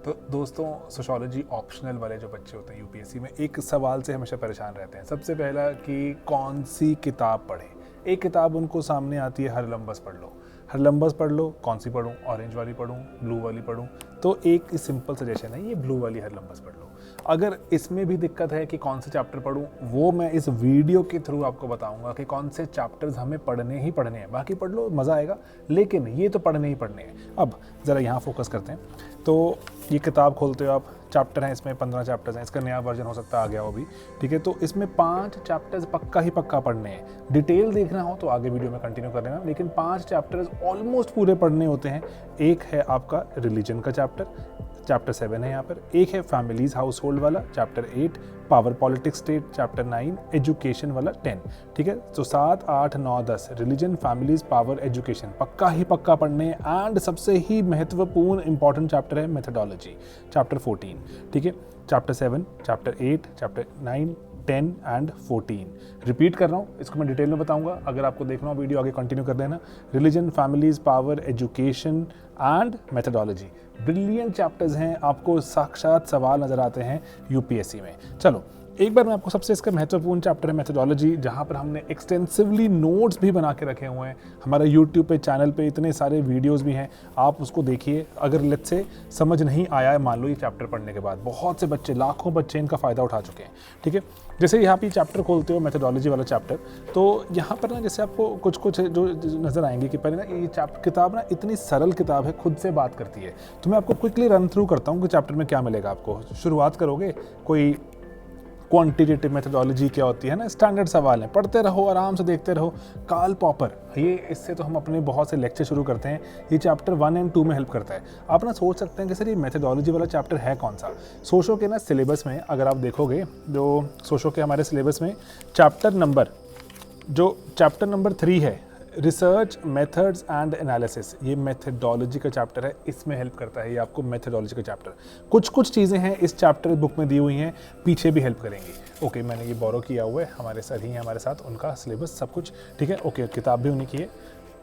तो दोस्तों, sociology optional वाले जो बच्चे होते हैं यूपीएससी में एक सवाल से हमेशा परेशान रहते हैं। सबसे पहला कि कौन सी किताब पढ़ें। एक किताब उनको सामने आती है, हरलम्बस पढ़ लो। हरलम्बस पढ़ लो, कौन सी पढ़ूं? ऑरेंज वाली पढ़ूं, ब्लू वाली पढ़ूं? तो एक सिंपल सजेशन है, ये ब्लू वाली हरलम्बस पढ़ लो। अगर इसमें भी दिक्कत है कि कौन से चैप्टर पढ़ूं, वो मैं इस वीडियो के थ्रू आपको बताऊंगा कि कौन से चैप्टर्स हमें पढ़ने ही पढ़ने हैं। बाकी पढ़ लो, मज़ा आएगा, लेकिन ये तो पढ़ने ही पढ़ने हैं। अब ज़रा यहाँ फोकस करते हैं। तो ये किताब खोलते हो आप, चैप्टर हैं इसमें 15 चैप्टर्स हैं। इसका नया वर्जन हो सकता है आ गया हो भी, ठीक है। तो इसमें 5 चैप्टर्स पक्का पढ़ने हैं। डिटेल देखना हो तो आगे वीडियो में कंटिन्यू कर लेना, लेकिन 5 चैप्टर्स ऑलमोस्ट पूरे पढ़ने होते हैं। एक है आपका रिलीजन का चैप्टर 7 है यहाँ पर। एक है फैमिलीज हाउस होल्ड वाला, chapter 8, power politics state, chapter 9, education वाला 10, ठीक है। तो 7, 8, 9, 10 रिलीजन, फैमिलीज, पावर, एजुकेशन पक्का पढ़ने। एंड सबसे ही महत्वपूर्ण इंपॉर्टेंट चैप्टर है मेथडोलॉजी, चैप्टर 14, ठीक है। Chapter 7, chapter 8, chapter 9, 10 and 14 repeat कर रहा हूँ, इसको मैं डिटेल में बताऊंगा। अगर आपको देखना हो वीडियो आगे कंटिन्यू कर देना। Religion, families, power, education and methodology, brilliant chapters हैं। आपको साक्षात सवाल नजर आते हैं यूपीएससी में। चलो एक बार मैं आपको सबसे इसका महत्वपूर्ण चैप्टर है मेथडोलॉजी, जहाँ पर हमने एक्सटेंसिवली नोट्स भी बना के रखे हुए हैं। हमारा यूट्यूब पे चैनल पे इतने सारे वीडियोस भी हैं, आप उसको देखिए। अगर लेट्स से समझ नहीं आया है, मान लो ये चैप्टर पढ़ने के बाद, बहुत से बच्चे, लाखों बच्चे इनका फ़ायदा उठा चुके हैं, ठीक है। जैसे यहाँ पे चैप्टर खोलते हो मेथडोलॉजी वाला चैप्टर, तो यहाँ पर ना जैसे आपको कुछ जो नज़र आएंगे कि पहले ना ये किताब ना इतनी सरल किताब है, खुद से बात करती है। तो मैं आपको क्विकली रन थ्रू करता हूँ कि चैप्टर में क्या मिलेगा आपको। शुरुआत करोगे, कोई क्वांटिटेटिव मेथडोलॉजी क्या होती है ना, स्टैंडर्ड सवाल है, पढ़ते रहो, आराम से देखते रहो। कार्ल पॉपर, ये इससे तो हम अपने बहुत से लेक्चर शुरू करते हैं। ये चैप्टर 1 और 2 में हेल्प करता है। आप ना सोच सकते हैं कि सर ये मेथडोलॉजी वाला चैप्टर है कौन सा। सोशो के ना सिलेबस में अगर आप देखोगे, जो सोशो के हमारे सिलेबस में चैप्टर नंबर 3 है, रिसर्च मेथड्स एंड एनालिसिस, ये मेथडोलॉजी का चैप्टर है, इसमें हेल्प करता है ये आपको मेथडोलॉजी का चैप्टर। कुछ चीज़ें हैं इस चैप्टर बुक में दी हुई हैं, पीछे भी हेल्प करेंगी। ओके, मैंने ये बोरो किया हुआ है, हमारे सर ही हैं हमारे साथ, उनका सिलेबस सब कुछ ठीक है। ओके, किताब भी उन्हीं की है।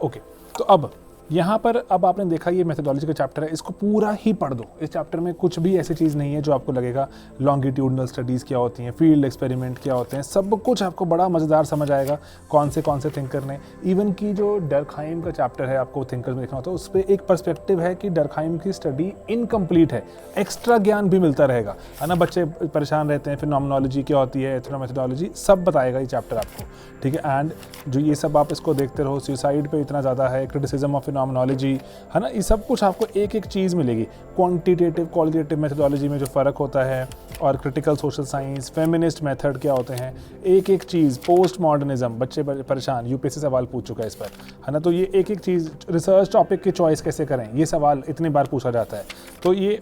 ओके, तो अब यहाँ पर अब आपने देखा ये मेथडोलॉजी का चैप्टर है, इसको पूरा ही पढ़ दो। इस चैप्टर में कुछ भी ऐसी चीज़ नहीं है जो आपको लगेगा लॉन्गिट्यूडनल स्टडीज़ क्या होती हैं, फील्ड एक्सपेरिमेंट क्या होते हैं, सब कुछ आपको बड़ा मज़ेदार समझ आएगा। कौन से थिंकर ने, इवन की जो डर्कहाइम का चैप्टर है, आपको थिंकर में देखना होता है, उस पर एक पर्सपेक्टिव है कि डर्कहाइम की स्टडी इनकम्प्लीट है, एक्स्ट्रा ज्ञान भी मिलता रहेगा, है ना। बच्चे परेशान रहते हैं, फिनोमेनोलॉजी क्या होती है, एथनोमेथोडोलॉजी, सब बताएगा ये चैप्टर आपको, ठीक है। एंड जो ये सब आप इसको देखते रहो, सुसाइड पे इतना ज़्यादा है, क्रिटिसिज्म ऑफ फिनोमेनोलॉजी, है ना, ये सब कुछ आपको एक चीज़ मिलेगी। क्वांटिटेटिव क्वालिटेटिव मेथडोलॉजी में जो फ़र्क होता है, और critical social science, feminist method क्या होते हैं, एक चीज़। पोस्ट मॉडर्निज्म, बच्चे परेशान, यूपीएससी सवाल पूछ चुका है इस पर, है ना। तो ये एक चीज़, रिसर्च टॉपिक की चॉइस कैसे करें, ये सवाल इतनी बार पूछा जाता है। तो ये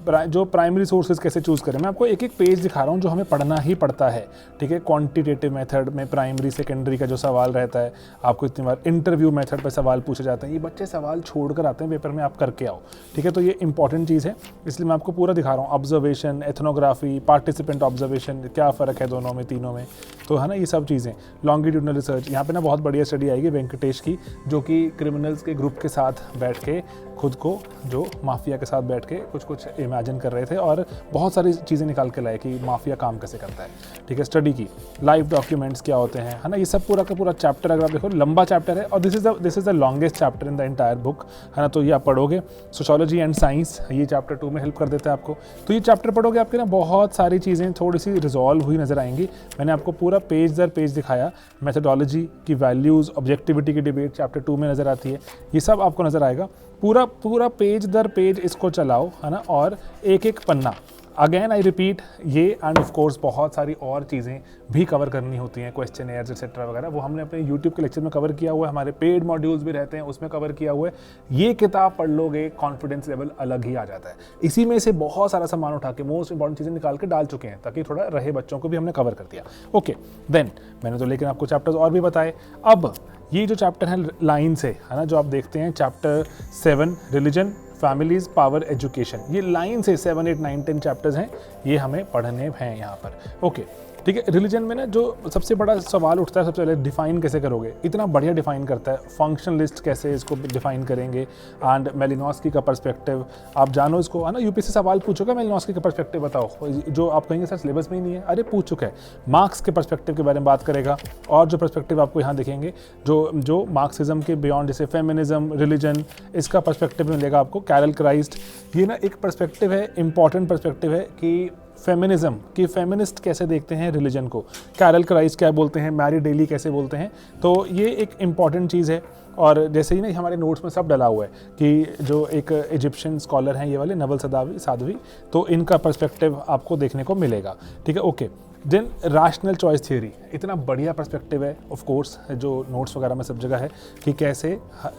जो प्राइमरी सोर्सेज कैसे चूज़ करें, मैं आपको एक पेज दिखा रहा हूँ जो हमें पढ़ना ही पड़ता है, ठीक है। क्वांटिटेटिव मेथड में प्राइमरी सेकेंडरी का जो सवाल रहता है, आपको इतनी बार इंटरव्यू मेथड पर सवाल पूछे जाते हैं, ये बच्चे सवाल छोड़ कर आते हैं पेपर में, आप करके आओ, ठीक है। तो ये इंपॉर्टेंट चीज़ है, इसलिए मैं आपको पूरा दिखा रहा हूँ। ऑब्जर्वेशन, एथनोग्राफी, पार्टिसिपेंट ऑब्जर्वेशन, क्या फ़र्क है दोनों में, तीनों में, तो है ना, ये सब चीज़ें। लॉन्गिट्यूडनल रिसर्च, यहाँ पे ना बहुत बढ़िया स्टडी आएगी वेंकटेश की, जो कि क्रिमिनल्स के ग्रुप के साथ बैठ के, खुद को जो माफिया के साथ बैठ के कुछ इमेजिन कर रहे थे और बहुत सारी चीज़ें निकाल के लाए कि माफिया काम कैसे करता है, ठीक है। स्टडी की, लाइव डॉक्यूमेंट्स क्या होते हैं, है ना, ये सब पूरा का पूरा चैप्टर अगर आप देखो, लंबा चैप्टर है, और this is the longest chapter in the entire book, है ना। तो ये आप पढ़ोगे। सोशियोलॉजी एंड साइंस, ये चैप्टर 2 में हेल्प कर देता है आपको। तो ये चैप्टर पढ़ोगे, आपके ना बहुत सारी चीज़ें थोड़ी सी रिजॉल्व हुई नज़र आएंगी। मैंने आपको पूरा पेज दर पेज दिखाया। मेथडोलॉजी की वैल्यूज़, ऑब्जेक्टिविटी की डिबेट चैप्टर 2 में नज़र आती है, ये सब आपको नज़र आएगा। पूरा पेज दर पेज इसको चलाओ, है ना, और एक पन्ना। अगेन आई रिपीट, ये एंड ऑफ कोर्स बहुत सारी और चीज़ें भी कवर करनी होती हैं, क्वेश्चन एयर्स एक्सेट्रा वगैरह, वो हमने अपने यूट्यूब के लेक्चर में कवर किया हुआ है, हमारे पेड मॉड्यूल्स भी रहते हैं उसमें कवर किया हुआ है। ये किताब पढ़ लोगे, कॉन्फिडेंस लेवल अलग ही आ जाता है। इसी में से बहुत सारा सामान उठा के मोस्ट इंपॉर्टेंट चीज़ें निकाल के डाल चुके हैं, ताकि थोड़ा रहे बच्चों को भी हमने कवर कर दिया। ओके, देन मैंने तो लेकिन आपको चैप्टर्स और भी बताए। अब ये जो चैप्टर है लाइन से, है ना, जो आप देखते हैं chapter 7 religion, families, power, education, ये लाइन से 7, 8, 9, 10 चैप्टर्स हैं, ये हमें पढ़ने हैं यहाँ पर। ओके, ठीक है। रिलीजन में ना जो सबसे बड़ा सवाल उठता है, सबसे पहले डिफाइन कैसे करोगे, इतना बढ़िया डिफाइन करता है, फंक्शनलिस्ट कैसे इसको डिफाइन करेंगे, एंड मेलिनोस्की का पर्सपेक्टिव आप जानो इसको, है ना। यूपीएससी सवाल पूछोगा मेलिनोस्की का पर्सपेक्टिव बताओ, जो आप कहेंगे सर सिलेबस में ही नहीं है, अरे पूछ चुका है। मार्क्स के पर्सपेक्टिव के बारे में बात करेगा, और जो पर्सपेक्टिव आपको यहाँ दिखेंगे जो मार्क्सिज्म के बियॉन्ड, जैसे फेमिनिज्म, रिलीजन, इसका पर्सपेक्टिव मिलेगा आपको। कैरल क्राइस्ट, ये ना एक पर्सपेक्टिव है, इंपॉर्टेंट पर्सपेक्टिव है कि फेमिनिज्म कि फेमिनिस्ट कैसे देखते हैं रिलीजन को, कैरल क्राइस्ट क्या बोलते हैं, मैरी डेली कैसे बोलते हैं, तो ये एक इम्पॉर्टेंट चीज़ है। और जैसे ही ना हमारे नोट्स में सब डला हुआ है कि जो एक इजिप्शियन स्कॉलर हैं ये वाले नवल साधवी, तो इनका पर्सपेक्टिव आपको देखने को मिलेगा, ठीक है, okay. Then rational choice theory, इतना बढ़िया पर्सपेक्टिव है, ऑफ कोर्स जो नोट्स वगैरह में सब जगह है कि कैसे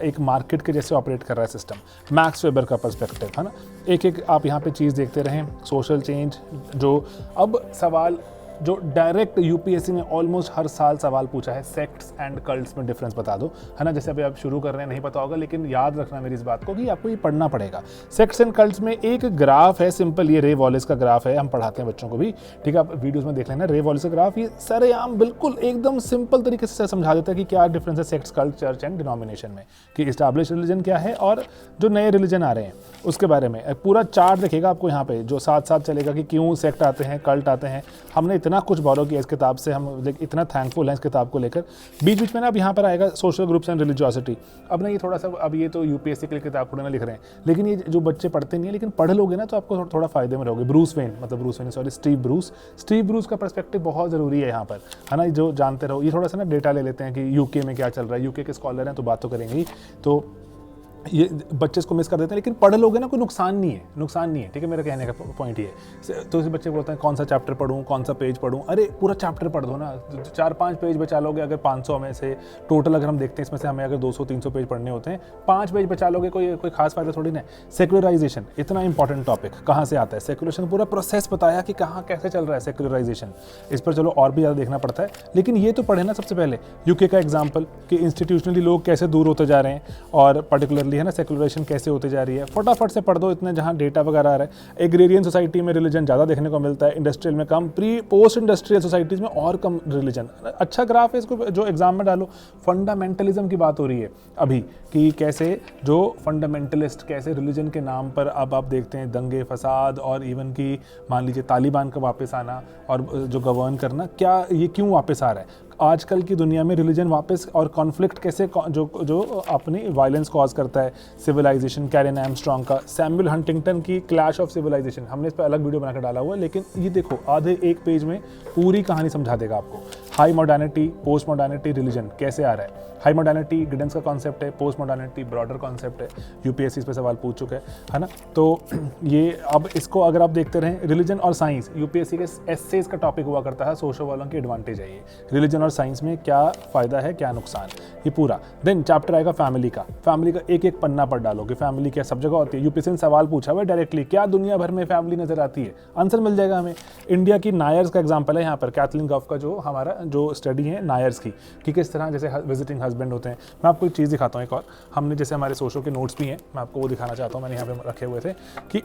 एक मार्केट के जैसे ऑपरेट कर रहा है सिस्टम। मैक्स वेबर का पर्सपेक्टिव, है ना। एक एक आप यहाँ पे चीज़ देखते रहें, सोशल चेंज, जो अब सवाल जो डायरेक्ट यूपीएससी ने ऑलमोस्ट हर साल सवाल पूछा है, सेक्ट्स एंड कल्ट्स में डिफरेंस बता दो, है ना। जैसे अभी आप शुरू कर रहे हैं, नहीं पता होगा, लेकिन याद रखना मेरी इस बात को कि आपको ये पढ़ना पड़ेगा। सेक्ट्स एंड कल्ट्स में एक ग्राफ है सिंपल, ये रे वॉलेस का ग्राफ है, हम पढ़ाते हैं बच्चों को भी, ठीक है, आप वीडियोज़ में देख लेना। रे वॉलेस का ग्राफ ये सरेआम बिल्कुल एकदम सिंपल तरीके से समझा देता है कि क्या डिफरेंस है sects, cult, church and denomination में, कि इस्टेब्लिश रिलीजन क्या है और जो नए रिलीजन आ रहे हैं उसके बारे में। पूरा चार्ट दिखेगा आपको यहाँ पे, जो साथ साथ चलेगा कि क्यों सेक्ट आते हैं, कल्ट आते हैं। हमने इतना कुछ बोरो किया इस किताब से, हम इतना थैंकफुल हैं इस किताब को लेकर। बीच बीच में ना अब यहाँ पर आएगा सोशल ग्रुप्स एंड रिलीजियोसिटी। अब ना ये थोड़ा सा, अब ये तो यूपीएससी के लिए किताब थोड़ी ना लिख रहे हैं, लेकिन ये जो बच्चे पढ़ते नहीं है, लेकिन पढ़ लोगे ना तो आपको थोड़ा फायदे में रहोगे। स्टीव ब्रूस का पर्सपेक्टिव बहुत ज़रूरी है यहाँ पर, है ना, जो जानते रहो। ये थोड़ा सा ना डेटा ले लेते हैं कि यूके में क्या चल रहा है, यूके के स्कॉलर हैं तो बात तो करेंगे ही, तो ये बच्चे इसको मिस कर देते हैं, लेकिन पढ़ लोगे ना कोई नुकसान नहीं है, ठीक है। मेरा कहने का पॉइंट ये है। तो इस बच्चे बोलते हैं कौन सा चैप्टर पढ़ूं, कौन सा पेज पढ़ूं, अरे पूरा चैप्टर पढ़ दो ना, 4-5 पेज बचा लोगे। अगर 500 में से टोटल अगर हम देखते हैं, इसमें से हमें अगर 200-300 पेज पढ़ने होते हैं, 5 पेज बचा लोगे, कोई खास फायदा थोड़ी ना। सेक्युलराइजेशन इतना इंपॉर्टेंट टॉपिक, कहाँ से आता है सेक्युलराइजेशन, पूरा प्रोसेस बताया कि कहाँ कैसे चल रहा है सेक्युलराइजेशन। इस पर चलो और भी ज़्यादा देखना पड़ता है, लेकिन ये तो पढ़े ना सबसे पहले यूके का एग्जाम्पल कि इंस्टीट्यूशनली लोग कैसे दूर होते जा रहे हैं, और पर्टिकुलरली है ना सेक्युलराइजेशन कैसे होती जा रही है। फटाफट से पढ़ दो, इतने जहाँ डेटा वगैरह आ रहा है। एग्रेरियन सोसाइटी में रिलीजन ज़्यादा देखने को मिलता है, इंडस्ट्रियल में कम, पोस्ट इंडस्ट्रियल सोसाइटीज़ में और कम रिलीजन। अच्छा ग्राफ है, इसको जो एग्जाम में डालो। फंडामेंटलिज्म की बात हो रही है अभी कि कैसे जो फंडामेंटलिस्ट कैसे रिलीजन के नाम पर अब आप देखते हैं दंगे फसाद, और इवन की मान लीजिए तालिबान का वापस आना और जो गवर्न करना, क्या ये क्यों वापस आ रहा है आजकल की दुनिया में रिलीजन वापस, और कॉन्फ्लिक्ट कैसे जो अपनी वायलेंस कॉज करता है। सिविलाइजेशन, कैरन आर्मस्ट्रॉन्ग का, सैमुअल हंटिंगटन की क्लैश ऑफ सिविलाइजेशन, हमने इस पर अलग वीडियो बनाकर डाला हुआ है, लेकिन ये देखो आधे एक पेज में पूरी कहानी समझा देगा आपको। High modernity, post modernity, religion कैसे आ रहा है। हाई मॉडर्निटी गिडेंस का कॉन्सेप्ट है, पोस्ट मॉडर्निटी ब्रॉडर कॉन्सेप्ट है, यूपीएससी इस पर सवाल पूछ चुका है ना। तो ये अब इसको अगर आप देखते रहें, रिलीजन और साइंस यूपीएससी के एसेस का टॉपिक हुआ करता है, सोशल वालों की एडवांटेज है ये, रिलीजन और साइंस में क्या फ़ायदा है क्या नुकसान, ये पूरा। देन चैप्टर आएगा फैमिली का एक एक पन्ना पढ़ डालोगे, फैमिली क्या सब जगह होती है। यूपीएससी ने सवाल पूछा हुआ डायरेक्टली, क्या दुनिया भर में फैमिली नजर आती है, आंसर मिल जाएगा हमें। इंडिया की नायर्स का एग्जाम्पल है यहाँ पर, कैथलीन गफ का जो हमारा जो स्टडी है नायर्स की, कि किस तरह जैसे विजिटिंग हस्बैंड होते हैं। मैं आपको एक चीज़ दिखाता हूँ एक और, हमने जैसे हमारे सोशल के नोट्स भी हैं, मैं आपको वो दिखाना चाहता हूँ, मैंने यहाँ पे रखे हुए थे कि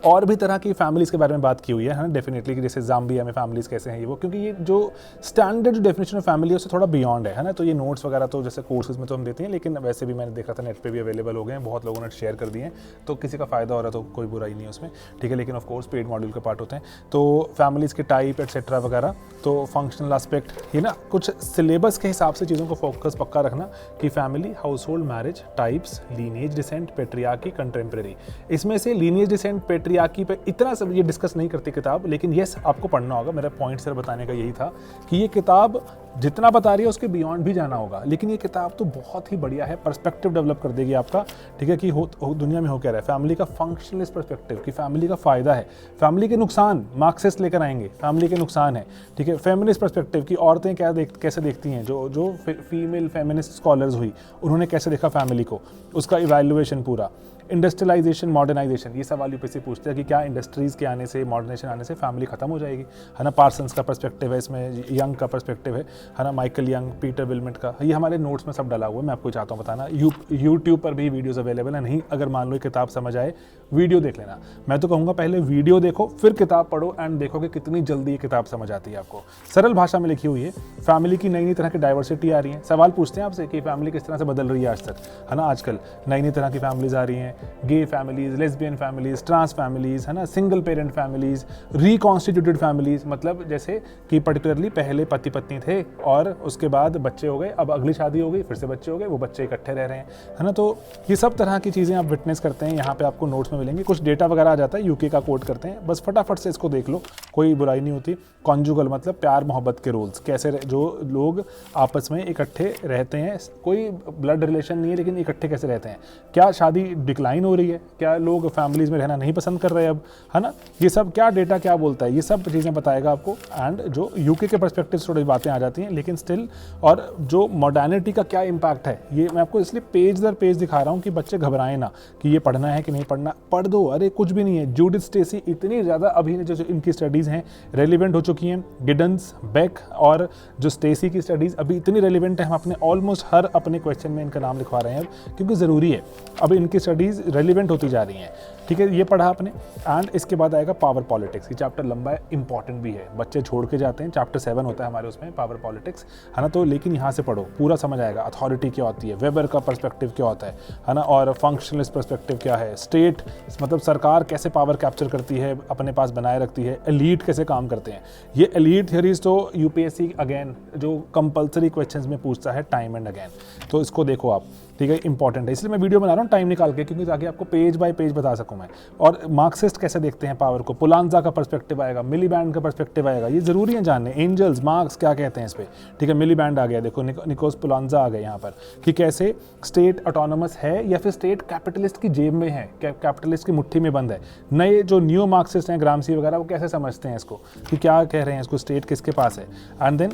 और भी तरह की फैमिलीज़ के बारे में बात की हुई है ना, डेफिनेटली कि जैसे जाम्बिया में फैमिलीज़ कैसे हैं ये वो, क्योंकि ये जो स्टैंडर्ड जो डेफिनेशन ऑफ फैमिली है उससे थोड़ा बियॉन्ड है ना। तो ये नोट्स वगैरह तो जैसे कोर्सेज में तो हम देते हैं, लेकिन वैसे भी मैंने देखा था नेट पे भी अवेलेबल हो गए हैं, बहुत लोगों ने शेयर कर दिए हैं, तो किसी का फ़ायदा हो रहा है तो कोई बुराई नहीं है उसमें, ठीक है। लेकिन ऑफ कोर्स पेड मॉड्यूल के पार्ट होते हैं, तो फैमिलीज़ के टाइप एटसेट्रा वगैरह, तो फंक्शनल एस्पेक्ट, ये ना कुछ सिलेबस के हिसाब से चीज़ों को फोकस पक्का रखना कि family, household, marriage types, lineage descent, patriarchy, contemporary. इसमें से लीनिएज डिसेंट पेट्रियार्की पे इतना सब ये डिस्कस नहीं करती किताब, लेकिन यस आपको पढ़ना होगा। मेरा पॉइंट सर बताने का यही था कि ये किताब जितना बता रही है उसके बियॉन्ड भी जाना होगा, लेकिन ये किताब तो बहुत ही बढ़िया है, पर्सपेक्टिव डेवलप कर देगी आपका, ठीक है, कि दुनिया में हो क्या रहा है। फैमिली का फंक्शनलिस्ट पर्सपेक्टिव कि फैमिली का फायदा है, फैमिली के नुकसान मार्क्सिस्ट लेकर आएंगे, फैमिली के नुकसान है, ठीक है। फेमिनिस्ट पर्सपेक्टिव की औरतें कैसे देखती हैं, जो फीमेल फेमिनिस्ट स्कॉलर्स हुई उन्होंने कैसे देखा फैमिली को, उसका इवैल्यूएशन पूरा। इंडस्ट्रियलाइजेशन, मॉडर्नाइजेशन, ये सवाल यूपीएससी पूछते हैं कि क्या इंडस्ट्रीज़ के आने से, मॉडर्नाइजेशन आने से फैमिली खत्म हो जाएगी, है ना। पार्सन्स का पर्सपेक्टिव है इसमें, यंग का पर्सपेक्टिव है ना, माइकल यंग, पीटर विलमेट का, ये हमारे नोट्स में सब डाला हुआ है, मैं आपको चाहता हूँ बताना। यूट्यूब पर भी वीडियोज़ अवेलेबल है, नहीं अगर मान लो किताब समझ आए वीडियो देख लेना। मैं तो कहूँगा पहले वीडियो देखो फिर किताब पढ़ो एंड देखो कि कितनी जल्दी ये किताब समझ आती है आपको। सरल भाषा में लिखी हुई है, फैमिली की नई नई तरह की डाइवर्सिटी आ रही है। सवाल पूछते हैं आपसे कि फैमिली किस तरह से बदल रही है आज तक, है ना। आजकल नई नई तरह की फैमिलीज आ रही हैं, gay families, lesbian families, trans families, है ना, single parent families, reconstituted families, मतलब जैसे कि पर्टिकुलरली पहले पति पत्नी थे और उसके बाद बच्चे हो गए, अब अगली शादी हो गई, फिर से बच्चे हो गए, वो बच्चे इकट्ठे रह रहे हैं, है ना। तो ये सब तरह की चीज़ें आप विटनेस करते हैं, यहाँ पे आपको नोट्स में मिलेंगे। कुछ डेटा वगैरह आ जाता है, यूके का कोट करते हैं, बस फटाफट से इसको देख लो, कोई बुराई नहीं होती। कॉन्जुगल मतलब प्यार मोहब्बत के रोल्स, कैसे जो लोग आपस में इकट्ठे रहते हैं, कोई ब्लड रिलेशन नहीं है लेकिन इकट्ठे कैसे रहते हैं, क्या शादी डिक्लाइन हो रही है, क्या लोग फैमिलीज में रहना नहीं पसंद कर रहे हैं अब, है ना। ये सब क्या डेटा क्या बोलता है, ये सब चीज़ें बताएगा आपको। एंड जो यूके के पर्सपेक्टिव से थोड़ी बातें आ जाती हैं लेकिन स्टिल, और जो मॉडर्निटी का क्या इम्पैक्ट है, ये मैं आपको इसलिए पेज दर पेज दिखा रहा हूँ कि बच्चे घबराएं ना कि ये पढ़ना है कि नहीं पढ़ना। पढ़ दो, अरे कुछ भी नहीं है। जूडिथ स्टेसी इतनी ज़्यादा अभी जो इनकी स्टडीज़ हैं रेलिवेंट हो चुकी हैं, गिडन्स, बेक और जो स्टेसी की स्टडीज़ अभी इतनी रेलिवेंट है, हम अपने ऑलमोस्ट हर अपने क्वेश्चन में इनका नाम लिखवा रहे हैं अब, क्योंकि ज़रूरी है, अब इनकी स्टडीज़ रेलिवेंट होती जा रही हैं। ठीक है, ये पढ़ा आपने। एंड इसके बाद आएगा पावर पॉलिटिक्स। ये चैप्टर लंबा है, इंपॉर्टेंट भी है, बच्चे छोड़ के जाते हैं। चैप्टर 7 होता है हमारे उसमें, पावर पॉलिटिक्स, है ना। तो लेकिन यहाँ से पढ़ो, पूरा समझ आएगा। अथॉरिटी क्या होती है, वेबर का पर्सपेक्टिव क्या होता है ना, और फंक्शनलिस्ट पर्सपेक्टिव क्या है, स्टेट मतलब सरकार कैसे पावर कैप्चर करती है, अपने पास बनाए रखती है, एलीट कैसे काम करते हैं। ये एलीट थियरीज तो यूपीएससी अगेन जो कंपलसरी क्वेश्चंस में पूछता है टाइम एंड अगेन, तो इसको देखो आप, ठीक है, इंपॉर्टेंट है। इसलिए मैं वीडियो बना रहा हूँ टाइम निकाल के, क्योंकि ताकि आपको पेज बाय पेज बता सकूँ मैं। और मार्क्सिस्ट कैसे देखते हैं पावर को, पुलांजा का पर्सपेक्टिव आएगा, मिलीबैंड का पर्सपेक्टिव आएगा, ये जरूरी है जानने। एंजल्स, मार्क्स क्या कहते हैं इस पर, ठीक है। मिलीबैंड आ गया, देखो निकोस पुलांजा आ गए यहाँ पर, कि कैसे स्टेट ऑटोनोमस है या फिर स्टेट कैपिटलिस्ट की जेब में है, कैपिटलिस्ट की मुट्ठी में बंद है। नए जो न्यू मार्क्सिस्ट हैं, ग्रामसी वगैरह, वो कैसे समझते हैं इसको, कि क्या कह रहे हैं इसको, स्टेट किसके पास है। एंड देन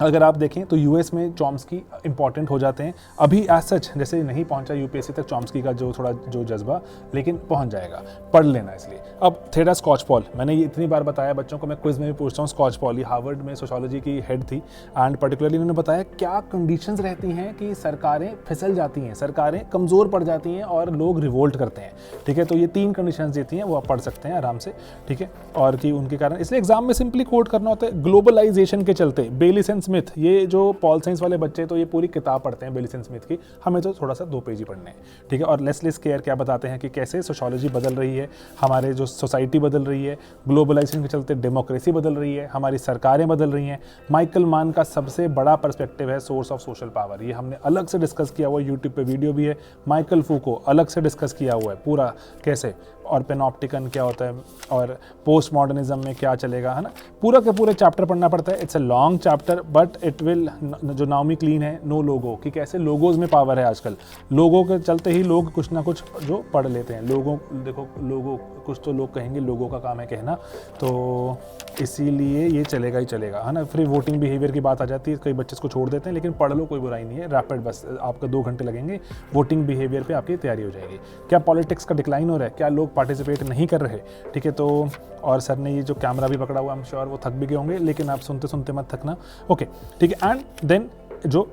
अगर आप देखें तो यूएस में चॉम्स्की इंपॉर्टेंट हो जाते हैं। अभी एज सच जैसे नहीं पहुंचा यूपीएससी तक चॉम्स्की का जो थोड़ा जो जज्बा, लेकिन पहुंच जाएगा, पढ़ लेना इसलिए। अब थेडा स्कॉचपॉल, मैंने ये इतनी बार बताया बच्चों को, मैं क्विज में भी पूछता हूँ। स्कॉचपॉल ये हार्वर्ड में सोशियोलॉजी की हेड थी एंड पर्टिकुलरली उन्होंने बताया क्या कंडीशंस रहती हैं कि सरकारें फिसल जाती हैं, सरकारें कमज़ोर पड़ जाती हैं और लोग रिवोल्ट करते हैं। ठीक है, तो ये 3 कंडीशंस देती हैं, वो आप पढ़ सकते हैं आराम से। ठीक है, और कि उनके कारण, इसलिए एग्जाम में सिंपली कोट करना होता है। ग्लोबलाइजेशन के चलते बेलिस एंड स्मिथ, ये जो पॉल साइंस वाले बच्चे तो ये पूरी किताब पढ़ते हैं बेलिस एंड स्मिथ की, हमें तो थोड़ा सा 2 पेज ही पढ़ने हैं। ठीक है, और लेस्ली स्केयर क्या बताते हैं कि कैसे सोशियोलॉजी बदल रही है, हमारे जो सोसाइटी बदल रही है, ग्लोबलाइजेशन के चलते डेमोक्रेसी बदल रही है, हमारी सरकारें बदल रही हैं। माइकल मान का सबसे बड़ा पर्सपेक्टिव है सोर्स ऑफ सोशल पावर, ये हमने अलग से डिस्कस किया हुआ है, यूट्यूब पे वीडियो भी है। माइकल फूको अलग से डिस्कस किया हुआ है पूरा कैसे, और पेनॉप्टिकन क्या होता है, और पोस्ट मॉडर्निज्म में क्या चलेगा, है ना। पूरा के पूरे चैप्टर पढ़ना पड़ता है। It's a long chapter but it will, जो नाओमी क्लीन है, नो लोगो, कि कैसे लोगोज में पावर है आजकल, लोगों के चलते ही लोग कुछ ना कुछ जो पढ़ लेते हैं। लोगों, देखो लोगों, कुछ तो लोग कहेंगे लोगों का काम है कहना, तो इसीलिए ये चलेगा ही चलेगा, है ना। फ्री वोटिंग बिहेवियर की बात आ जाती है, कई बच्चे इसको छोड़ देते हैं, लेकिन पढ़ लो, कोई बुराई नहीं है। रैपिड, बस आपका 2 घंटे लगेंगे, वोटिंग बिहेवियर पे आपकी तैयारी हो जाएगी। क्या पॉलिटिक्स का डिक्लाइन हो रहा है, क्या लोग पार्टिसिपेट नहीं कर रहे। ठीक है, तो और सर ने ये जो कैमरा भी पकड़ा हुआ, आई एम श्योर वो थक भी गए होंगे, लेकिन आप सुनते सुनते मत थकना। ओके, ठीक है। एंड देन जो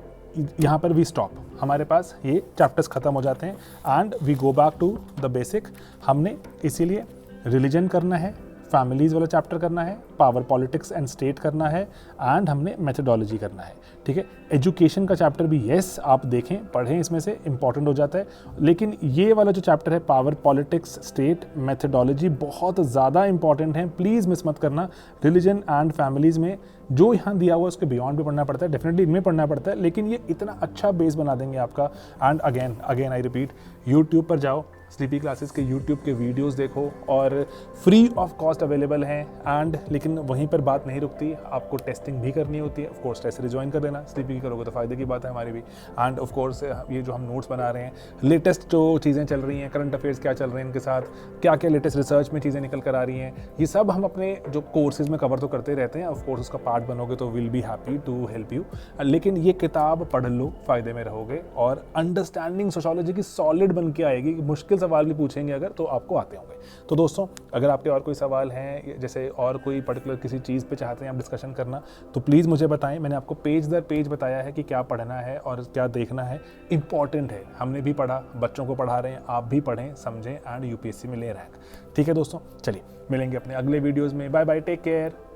यहाँ पर वी स्टॉप, हमारे पास ये चैप्टर्स खत्म हो जाते हैं and we go back to the basic. हमने इसीलिए रिलीजन करना है, फैमिलीज़ वाला चैप्टर करना है, पावर पॉलिटिक्स एंड स्टेट करना है, एंड हमने मेथडोलॉजी करना है। ठीक है, एजुकेशन का चैप्टर भी यस आप देखें, पढ़ें, इसमें से इंपॉर्टेंट हो जाता है। लेकिन ये वाला जो चैप्टर है पावर पॉलिटिक्स स्टेट मेथडोलॉजी बहुत ज़्यादा इंपॉर्टेंट है, प्लीज़ मिस मत करना। रिलीजन एंड फैमिलीज़ में जो यहाँ दिया हुआ है उसके बियॉन्ड भी पढ़ना पड़ता है, डेफिनेटली इनमें पढ़ना पड़ता है, लेकिन ये इतना अच्छा बेस बना देंगे आपका। And again I repeat, YouTube पर जाओ, स्लीपी क्लासेस के यूट्यूब के वीडियोस देखो, और फ्री ऑफ कॉस्ट अवेलेबल हैं। एंड लेकिन वहीं पर बात नहीं रुकती, आपको टेस्टिंग भी करनी होती है। ऑफ कोर्स टेस्ट रिजॉइन कर लेना, स्लीपी की करोगे तो फ़ायदे की बात है हमारी भी। एंड ऑफ कोर्स ये जो हम नोट्स बना रहे हैं, लेटेस्ट जो चीज़ें चल रही हैं, करंट अफेयर्स क्या चल रहे हैं इनके साथ, क्या क्या लेटेस्ट रिसर्च में चीज़ें निकल कर आ रही हैं, ये सब हम अपने जो कोर्सेज में कवर तो करते रहते हैं। ऑफ कोर्स उसका पार्ट बनोगे तो will be happy to help you. लेकिन ये किताब पढ़ लो, फ़ायदे में रहोगे, और अंडरस्टैंडिंग सोशियोलॉजी की सॉलिड बन के आएगी। मुश्किल सवाल भी पूछेंगे अगर, तो आपको आते होंगे। तो दोस्तों अगर आपके और कोई सवाल हैं, जैसे और कोई पर्टिकुलर किसी चीज़ पे चाहते हैं आप डिस्कशन करना, तो प्लीज़ मुझे बताएं। मैंने आपको पेज दर पेज बताया है कि क्या पढ़ना है और क्या देखना है। इंपॉर्टेंट है, हमने भी पढ़ा, बच्चों को पढ़ा रहे हैं, आप भी पढ़ें, समझें एंड यूपीएससी में ले रैंक। ठीक है दोस्तों, चलिए मिलेंगे अपने अगले वीडियोज़ में। Bye bye, take care.